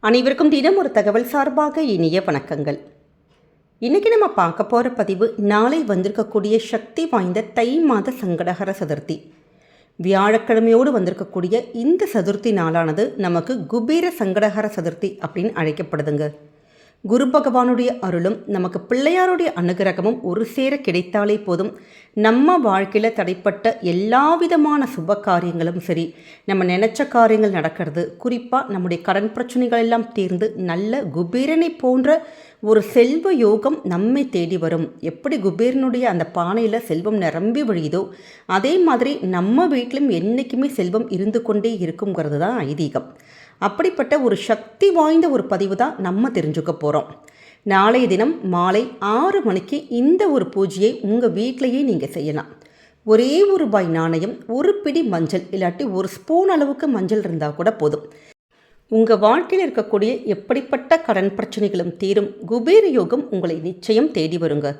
அனைவருக்கும் தினம் ஒரு தகவல் சார்பாக இனிய வணக்கங்கள். இன்றைக்கி நம்ம பார்க்க போகிற பதிவு நாளை வந்திருக்கக்கூடிய சக்தி வாய்ந்த தை மாத சங்கடஹர சதுர்த்தி. வியாழக்கிழமையோடு வந்திருக்கக்கூடிய இந்த சதுர்த்தி நாளானது நமக்கு குபேர சங்கடஹர சதுர்த்தி அப்படின்னு அழைக்கப்படுதுங்க. குரு பகவானுடைய அருளும் நமக்கு பிள்ளையாருடைய அனுகிரகமும் ஒரு சேர கிடைத்தாலே போதும், நம்ம வாழ்க்கையில் தடைப்பட்ட எல்லா விதமான சுப காரியங்களும் சரி, நம்ம நினச்ச காரியங்கள் நடக்கிறது, குறிப்பாக நம்முடைய கடன் பிரச்சனைகள் எல்லாம் தீர்ந்து நல்ல குபேரனை போன்ற ஒரு செல்வ யோகம் நம்மை தேடி வரும். எப்படி குபேரனுடைய அந்த பானையில் செல்வம் நிரம்பி வழியுதோ அதே மாதிரி நம்ம வீட்டிலும் என்றைக்குமே செல்வம் இருந்து கொண்டே இருக்குங்கிறது தான் ஐதீகம். அப்படிப்பட்ட ஒரு சக்தி வாய்ந்த ஒரு பதிவு தான் நம்ம தெரிஞ்சுக்க போகிறோம். நாளைய தினம் மாலை 6 மணிக்கு இந்த ஒரு பூஜையை உங்கள் வீட்டிலையே நீங்கள் செய்யலாம். ஒரே ஒரு ரூபாய் நாணயம், ஒரு பிடி மஞ்சள், இல்லாட்டி ஒரு ஸ்பூன் அளவுக்கு மஞ்சள் இருந்தால் கூட போதும். உங்கள் வாழ்க்கையில் இருக்கக்கூடிய எப்படிப்பட்ட கடன் பிரச்சனைகளும் தீரும். குபேர யோகம் உங்களை நிச்சயம் தேடி வருங்க.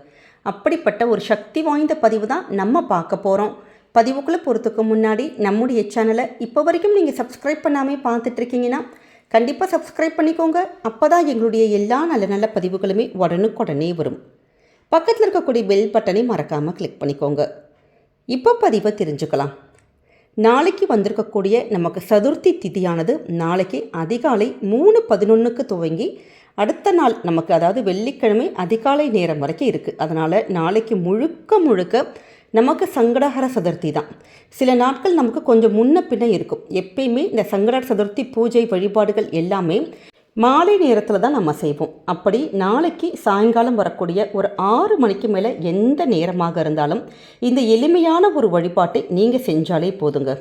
அப்படிப்பட்ட ஒரு சக்தி வாய்ந்த பதிவு தான் நம்ம பார்க்க போகிறோம். பதிவுக்குள்ளே போகிறதுக்கு முன்னாடி நம்முடைய சேனலை இப்போ வரைக்கும் நீங்கள் சப்ஸ்கிரைப் பண்ணாமல் பார்த்துட்ருக்கீங்கன்னா கண்டிப்பாக சப்ஸ்கிரைப் பண்ணிக்கோங்க. அப்போ தான் எங்களுடைய எல்லா நல்ல நல்ல பதிவுகளுமே உடனுக்குடனே வரும். பக்கத்தில் இருக்கக்கூடிய பெல் பட்டனை மறக்காமல் கிளிக் பண்ணிக்கோங்க. இப்போ பதிவை தெரிஞ்சுக்கலாம். நாளைக்கு வந்திருக்கக்கூடிய நமக்கு சதுர்த்தி திதியானது நாளைக்கு அதிகாலை 3:11 துவங்கி அடுத்த நாள் நமக்கு அதாவது வெள்ளிக்கிழமை அதிகாலை நேரம் வரைக்கும் இருக்குது. அதனால் நாளைக்கு முழுக்க நமக்கு சங்கடஹர சதுர்த்தி தான். சில நாட்கள் நமக்கு கொஞ்சம் முன்ன பின்ன இருக்கும். எப்பயுமே இந்த சங்கடஹர சதுர்த்தி பூஜை வழிபாடுகள் எல்லாமே மாலை நேரத்தில் தான் நம்ம செய்வோம். அப்படி நாளைக்கு சாயங்காலம் வரக்கூடிய ஒரு 6 மணிக்கு மேலே எந்த நேரமாக இருந்தாலும் இந்த எளிமையான ஒரு வழிபாட்டை நீங்கள் செஞ்சாலே போதுங்க.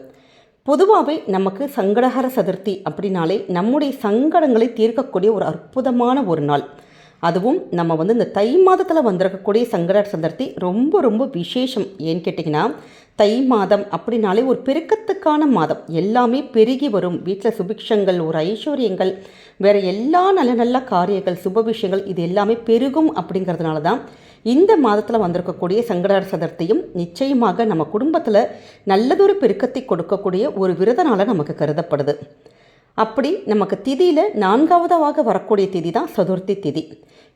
பொதுவாகவே நமக்கு சங்கடஹர சதுர்த்தி அப்படின்னாலே நம்முடைய சங்கடங்களை தீர்க்கக்கூடிய ஒரு அற்புதமான ஒரு நாள். அதுவும் நம்ம இந்த தை மாதத்தில் வந்திருக்கக்கூடிய சங்கடஹர சதுர்த்தி ரொம்ப விசேஷம். ஏன்னு கேட்டிங்கன்னா, தை மாதம் அப்படின்னாலே ஒரு பெருக்கத்துக்கான மாதம். எல்லாமே பெருகி வரும். வீட்டில் சுபிக்ஷங்கள், ஒரு ஐஸ்வர்யங்கள், வேறு எல்லா நல்ல காரியங்கள், சுப விஷயங்கள் இது எல்லாமே பெருகும். அப்படிங்கிறதுனால தான் இந்த மாதத்தில் வந்திருக்கக்கூடிய சங்கடஹர சதுர்த்தியும் நிச்சயமாக நம்ம குடும்பத்தில் நல்லதொரு பெருக்கத்தை கொடுக்கக்கூடிய ஒரு விரத நாளாக நமக்கு கருதப்படுது. அப்படி நமக்கு திதியில் 4வதாக வரக்கூடிய திதி தான் சதுர்த்தி திதி.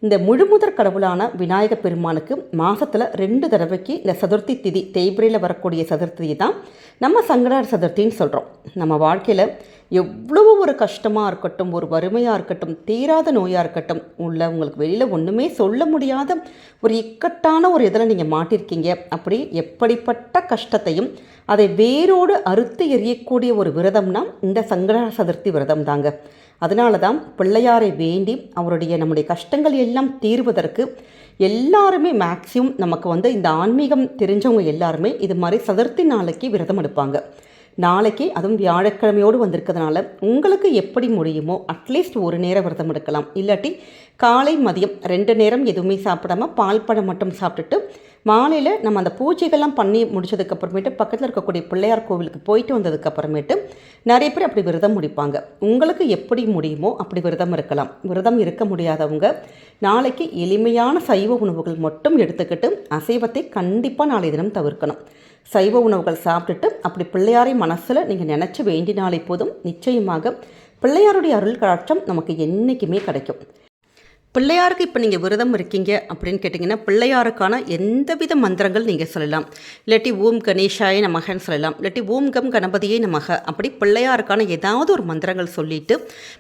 இந்த முழுமுதற் கடவுளான விநாயக பெருமானுக்கு மாதத்தில் 2 தடவைக்கு இந்த சதுர்த்தி திதி தேய்பிரையில் வரக்கூடிய சதுர்த்தி தான் நம்ம சங்கடஹர சதுர்த்தின்னு சொல்கிறோம். நம்ம வாழ்க்கையில் எவ்வளவு ஒரு கஷ்டமாக இருக்கட்டும், ஒரு வறுமையாக இருக்கட்டும், தீராத நோயாக இருக்கட்டும், உங்களுக்கு வெளியில் ஒன்றுமே சொல்ல முடியாத ஒரு இக்கட்டான ஒரு இதில் நீங்கள் மாட்டிருக்கீங்க. அப்படி எப்படிப்பட்ட கஷ்டத்தையும் அதை வேரோடு அறுத்து எறியக்கூடிய ஒரு விரதம்னா இந்த சங்கடஹர சதுர்த்தி விரதம் தாங்க. அதனால தான் பிள்ளையாரை வேண்டி நம்முடைய கஷ்டங்கள் எல்லாம் தீர்வதற்கு எல்லாருமே மேக்ஸிமம் நமக்கு இந்த ஆன்மீகம் தெரிஞ்சவங்க எல்லாருமே இது மாதிரி சதுர்த்தி நாளைக்கு விரதம் எடுப்பாங்க. நாளைக்கு அதுவும் வியாழக்கிழமையோடு வந்திருக்கிறதுனால உங்களுக்கு எப்படி முடியுமோ அட்லீஸ்ட் ஒரு நேரம் விரதம் எடுக்கலாம். இல்லாட்டி காலை மதியம் 2 நேரம் எதுவுமே சாப்பிடாமல் பால் பழம் மட்டும் சாப்பிட்டுட்டு மாலையில் நம்ம அந்த பூஜைகள்லாம் பண்ணி முடிச்சதுக்கப்புறமேட்டு பக்கத்தில் இருக்கக்கூடிய பிள்ளையார் கோவிலுக்கு போயிட்டு வந்ததுக்கப்புறமேட்டு நிறைய பேர் அப்படி விரதம் முடிப்பாங்க. உங்களுக்கு எப்படி முடியுமோ அப்படி விரதம் இருக்கலாம். விரதம் இருக்க முடியாதவங்க நாளைக்கு எளிமையான சைவ உணவுகள் மட்டும் எடுத்துக்கிட்டு அசைவத்தை கண்டிப்பாக நாளை தினம் தவிர்க்கணும். சைவ உணவுகள் சாப்பிட்டுட்டு அப்படி பிள்ளையாரை மனசில் நீங்கள் நினச்சி வேண்டினாலே போதும், நிச்சயமாக பிள்ளையாருடைய அருள் கடாட்சம் நமக்கு என்றைக்குமே கிடைக்கும். பிள்ளையாருக்கு இப்போ நீங்கள் விரதம் இருக்கீங்க அப்படின்னு கேட்டிங்கன்னா பிள்ளையாருக்கான எந்தவித மந்திரங்கள் நீங்கள் சொல்லலாம். இல்லாட்டி ஓம் கணேஷாய நமகன்னு சொல்லலாம், இல்லாட்டி ஓம் கம் கணபதியே நமக. அப்படி பிள்ளையாருக்கான ஏதாவது ஒரு மந்திரங்கள் சொல்லிவிட்டு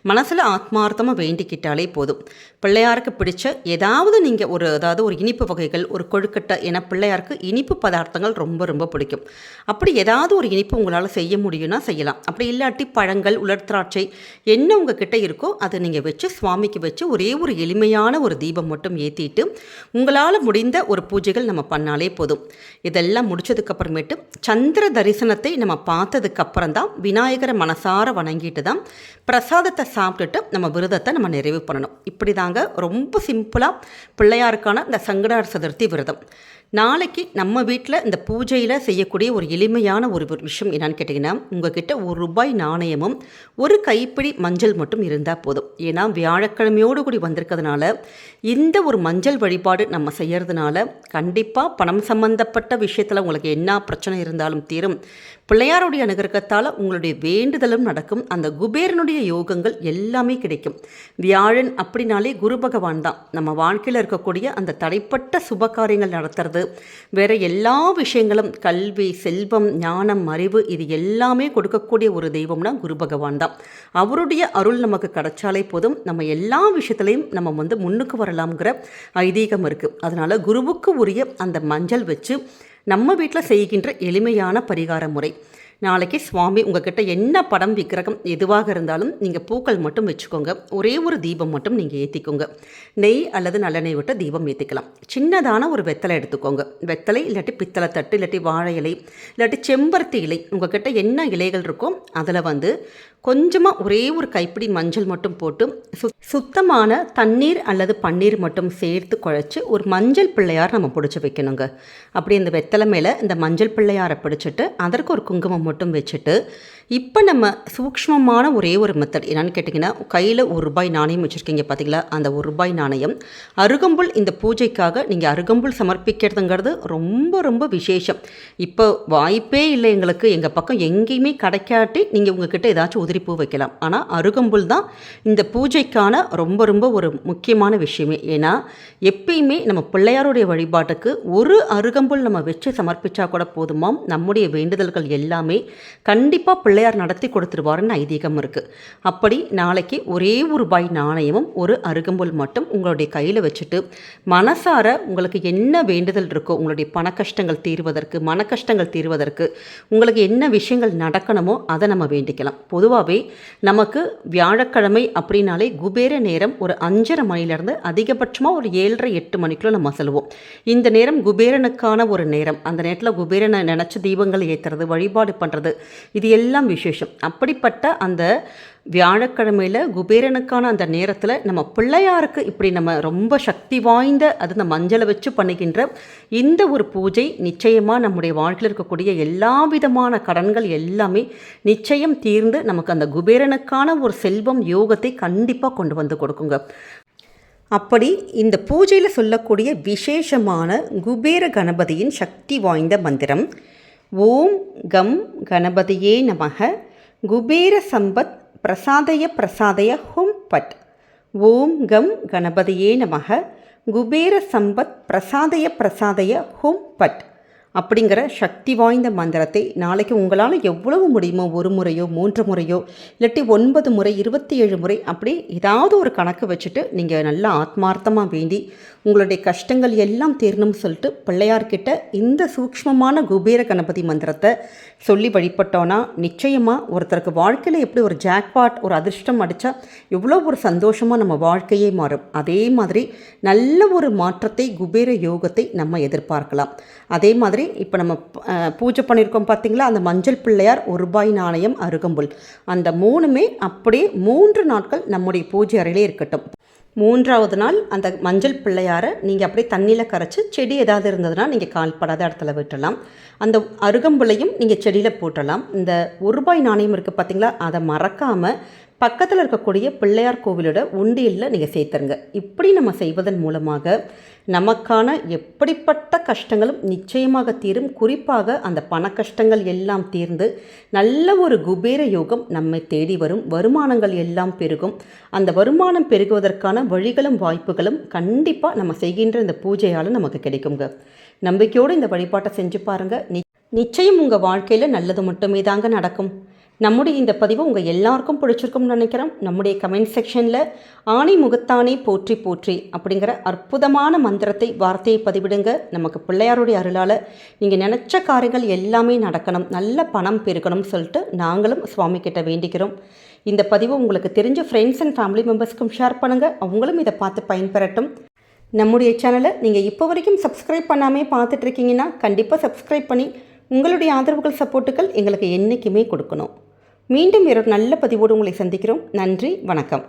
மனசில் ஆத்மார்த்தமாக வேண்டிக்கிட்டாலே போதும். பிள்ளையாருக்கு பிடிச்ச ஏதாவது நீங்கள் அதாவது ஒரு இனிப்பு வகைகள், ஒரு கொழுக்கட்டை, ஏன்னா பிள்ளையாருக்கு இனிப்பு பதார்த்தங்கள் ரொம்ப பிடிக்கும். அப்படி ஏதாவது ஒரு இனிப்பு உங்களால் செய்ய முடியும்னா செய்யலாம். அப்படி இல்லாட்டி பழங்கள், உலர்திராட்சை என்ன உங்கள் கிட்டே இருக்கோ அதை நீங்கள் வச்சு சுவாமிக்கு வச்சு ஒரே ஒரு எளிமையான ஒரு தீபம் மட்டும் ஏற்றிட்டு உங்களால் முடிந்த ஒரு பூஜைகள் நம்ம பண்ணாலே போதும். இதெல்லாம் முடிச்சதுக்கப்புறமேட்டு சந்திர தரிசனத்தை நம்ம பார்த்ததுக்கப்புறம் தான் விநாயகரை மனசார வணங்கிட்டு தான் பிரசாதத்தை சாப்பிட்டுட்டு நம்ம விரதத்தை நம்ம நிறைவு பண்ணணும். இப்படி தாங்க ரொம்ப சிம்பிளாக பிள்ளையாருக்கான இந்த சங்கடஹர சதுர்த்தி விரதம். நாளைக்கு நம்ம வீட்டில் இந்த பூஜையில் செய்யக்கூடிய ஒரு எளிமையான ஒரு விஷயம் என்னன்னு கேட்டிங்கன்னா, உங்ககிட்ட ₹1 நாணயமும் ஒரு கைப்பிடி மஞ்சள் மட்டும் இருந்தால் போதும். ஏன்னா வியாழக்கிழமையோடு கூடி வந்திருக்கிறதுனால இந்த ஒரு மஞ்சள் வழிபாடு நம்ம செய்கிறதுனால கண்டிப்பாக பணம் சம்பந்தப்பட்ட விஷயத்தில் உங்களுக்கு என்ன பிரச்சனை இருந்தாலும் தீரும். பிள்ளையாருடைய அனுகிரகத்தால் உங்களுடைய வேண்டுதலும் நடக்கும். அந்த குபேரனுடைய யோகங்கள் எல்லாமே கிடைக்கும். வியாழன் அப்படின்னாலே குரு பகவான் தான். நம்ம வாழ்க்கையில் இருக்கக்கூடிய அந்த தடைப்பட்ட சுப காரியங்கள் நடத்துறது, வேறு எல்லா விஷயங்களும் கல்வி, செல்வம், ஞானம், அறிவு இது எல்லாமே கொடுக்கக்கூடிய ஒரு தெய்வம்னா குரு பகவான் தான். அவருடைய அருள் நமக்கு கிடைச்சாலே போதும், நம்ம எல்லா விஷயத்துலையும் நம்ம முன்னுக்கு வரலாம்ங்கிற ஐதீகம் இருக்குது. அதனால் குருவுக்கு உரிய அந்த மஞ்சள் வச்சு நம்ம வீட்டில் செய்கின்ற எளிமையான பரிகார முறை. நாளைக்கு சுவாமி உங்ககிட்ட என்ன படம், விக்கிரகம் எதுவாக இருந்தாலும் நீங்கள் பூக்கள் மட்டும் வச்சுக்கோங்க. ஒரே ஒரு தீபம் மட்டும் நீங்கள் ஏற்றிக்கோங்க. நெய் அல்லது நல்லெண்ணெய் விட்டு தீபம் ஏற்றிக்கலாம். சின்னதான ஒரு வெத்தலை எடுத்துக்கோங்க. வெத்தலை இல்லாட்டி பித்தளை தட்டு, இல்லாட்டி வாழை இலை, இல்லாட்டி செம்பருத்தி இலை, உங்ககிட்ட என்ன இலைகள் இருக்கோ அதில் கொஞ்சமாக ஒரே ஒரு கைப்பிடி மஞ்சள் மட்டும் போட்டு சுத்தமான தண்ணீர் அல்லது பன்னீர் மட்டும் சேர்த்து குழைச்சி ஒரு மஞ்சள் பிள்ளையார் நம்ம பிடிச்சி வைக்கணுங்க. அப்படி இந்த வெத்தலை மேலே இந்த மஞ்சள் பிள்ளையாரை பிடிச்சிட்டு அதற்கு ஒரு குங்குமம் மட்டும் வச்சுட்டு, இப்போ நம்ம சூக்ஷ்மமான ஒரே ஒரு மெத்தட் என்னென்னு கேட்டிங்கன்னா, கையில் ₹1 நாணயம் வச்சுருக்கீங்க பார்த்தீங்களா, அந்த ₹1 நாணயம் அருகம்புல். இந்த பூஜைக்காக நீங்கள் அருகம்புல் சமர்ப்பிக்கிறதுங்கிறது ரொம்ப ரொம்ப விசேஷம். இப்போ வாய்ப்பே இல்லை எங்களுக்கு, எங்கள் பக்கம் எங்கேயுமே கிடைக்காட்டி நீங்கள் உங்ககிட்ட ஏதாச்சும் உதிரிப்பூ வைக்கலாம். ஆனால் அருகம்புல் தான் இந்த பூஜைக்கான ரொம்ப ரொம்ப ஒரு முக்கியமான விஷயமே. ஏன்னா எப்பயுமே நம்ம பிள்ளையாருடைய வழிபாட்டுக்கு ஒரு அருகம்புல் நம்ம வச்சு சமர்ப்பித்தா கூட போதுமாம், நம்முடைய வேண்டுதல்கள் எல்லாமே கண்டிப்பாக பிள்ளையார் நடத்தி கொடுத்துருவாருன்னு ஐதீகம் இருக்குது. அப்படி நாளைக்கு ஒரே ₹1 நாணயமும் ஒரு அருகம்புல் மட்டும் உங்களுடைய கையில் வச்சுட்டு மனசார உங்களுக்கு என்ன வேண்டுதல் இருக்கோ, உங்களுடைய பண கஷ்டங்கள் தீர்வதற்கு, மன கஷ்டங்கள் தீர்வதற்கு, உங்களுக்கு என்ன விஷயங்கள் நடக்கணுமோ அதை நம்ம வேண்டிக்கலாம். பொதுவாகவே நமக்கு வியாழக்கிழமை அப்படின்னாலே குபேர நேரம் ஒரு 5:30 மணிலேருந்து அதிகபட்சமாக ஒரு 7:30 8 மணிக்குள்ளே நம்ம செல்வோம். இந்த நேரம் குபேரனுக்கான ஒரு நேரம். அந்த நேரத்தில் குபேரனை நினச்ச தீபங்கள் ஏற்றுறது, வழிபாடு பண்ணுறது, இது எல்லாம் விசேஷம். அப்படிப்பட்ட அந்த வியாழக்கிழமையில் குபேரனுக்கான அந்த நேரத்தில் நம்ம பிள்ளையாருக்கு இப்படி நம்ம ரொம்ப சக்தி வாய்ந்த அந்த மஞ்சளை வச்சு பண்ணுகின்ற இந்த ஒரு பூஜை நிச்சயமாக நம்முடைய வாழ்க்கையில் இருக்கக்கூடிய எல்லா விதமான கடன்கள் எல்லாமே நிச்சயம் தீர்ந்து நமக்கு அந்த குபேரனுக்கான ஒரு செல்வம் யோகத்தை கண்டிப்பாக கொண்டு வந்து கொடுக்குங்க. அப்படி இந்த பூஜையில் சொல்லக்கூடிய விசேஷமான குபேர கணபதியின் சக்தி வாய்ந்த மந்திரம் ஓம் கம் கணபதியே நமக குபேர சம்பத் பிரசாதய பிரசாதய ஹும் பட். ஓம் கம் கணபதியே நமக குபேர சம்பத் பிரசாதய பிரசாதய ஹும் பட் அப்படிங்கிற சக்தி வாய்ந்த மந்திரத்தை நாளைக்கு உங்களால் எவ்வளவு முடியுமோ, 1 முறையோ 3 முறையோ இல்லாட்டி 9 முறை 27 முறை அப்படி ஏதாவது ஒரு கணக்கு வச்சுட்டு நீங்கள் நல்லா ஆத்மார்த்தமாக வேண்டி உங்களுடைய கஷ்டங்கள் எல்லாம் தீரணும்னு சொல்லிட்டு பிள்ளையார்கிட்ட இந்த சூக்ஷ்மமான குபேர கணபதி மந்திரத்தை சொல்லி வழிபட்டோன்னா நிச்சயமாக ஒருத்தருக்கு வாழ்க்கையில் எப்படி ஒரு ஜாக்பாட், ஒரு அதிர்ஷ்டம் அடித்தா எவ்வளோ ஒரு சந்தோஷமாக நம்ம வாழ்க்கையே மாறும். அதே மாதிரி நல்ல ஒரு மாற்றத்தை, குபேர யோகத்தை நம்ம எதிர்பார்க்கலாம். அதே மாதிரி இப்போ நம்ம பூஜை பண்ணியிருக்கோம் பார்த்தீங்களா, அந்த மஞ்சள் பிள்ளையார், ₹1 நாணயம், அருகம்புல், அந்த 3மே அப்படியே 3 நாட்கள் நம்முடைய பூஜை அறையிலே இருக்கட்டும். 3ஆவது நாள் அந்த மஞ்சள் பிள்ளையாரை நீங்கள் அப்படியே தண்ணியில் கரைச்சி செடி ஏதாவது இருந்ததுன்னா நீங்கள் கால்படாத இடத்துல விட்டுடலாம். அந்த அருகம்புலையும் நீங்கள் செடியில் போட்டலாம். இந்த ₹1 நாணயம் இருக்குது பார்த்தீங்களா, அதை மறக்காமல் பக்கத்தில் இருக்கக்கூடிய பிள்ளையார் கோவிலோட உண்டியலில் நீங்கள் சேர்த்துருங்க. இப்படி நம்ம செய்வதன் மூலமாக நமக்கான எப்படிப்பட்ட கஷ்டங்களும் நிச்சயமாக தீரும். குறிப்பாக அந்த பண கஷ்டங்கள் எல்லாம் தீர்ந்து நல்ல ஒரு குபேர யோகம் நம்மை தேடி வரும். வருமானங்கள் எல்லாம் பெருகும். அந்த வருமானம் பெருகுவதற்கான வழிகளும் வாய்ப்புகளும் கண்டிப்பாக நம்ம செய்கின்ற இந்த பூஜையால் நமக்கு கிடைக்குங்க. நம்பிக்கையோடு இந்த வழிபாட்டை செஞ்சு பாருங்கள். நிச்சயம் உங்கள் வாழ்க்கையில் நல்லது மட்டுமே தாங்க நடக்கும். நம்முடைய இந்த பதிவு உங்கள் எல்லாருக்கும் பிடிச்சிருக்கும்னு நினைக்கிறோம். நம்முடைய கமெண்ட் செக்ஷனில் ஆணை முகத்தானே போற்றி போற்றி அப்படிங்கிற அற்புதமான மந்திரத்தை, வார்த்தையை பதிவிடுங்க. நமக்கு பிள்ளையாருடைய அருளால் நீங்கள் நினச்ச காரியங்கள் எல்லாமே நடக்கணும், நல்ல பணம் பெருக்கணும்னு சொல்லிட்டு நாங்களும் சுவாமி கிட்ட வேண்டிக்கிறோம். இந்த பதிவு உங்களுக்கு தெரிஞ்ச ஃப்ரெண்ட்ஸ் அண்ட் ஃபேமிலி மெம்பர்ஸ்க்கும் ஷேர் பண்ணுங்கள். அவங்களும் இதை பார்த்து பயன்பெறட்டும். நம்முடைய சேனலை நீங்கள் இப்போ வரைக்கும் சப்ஸ்கிரைப் பண்ணாமே பார்த்துட்ருக்கீங்கன்னா கண்டிப்பாக சப்ஸ்கிரைப் பண்ணி உங்களுடைய ஆதரவுகள், சப்போர்ட்டுகள் எங்களுக்கு என்றைக்குமே கொடுக்கணும். மீண்டும் வேறொரு நல்ல பதிவோடு உங்களை சந்திக்கிறோம். நன்றி, வணக்கம்.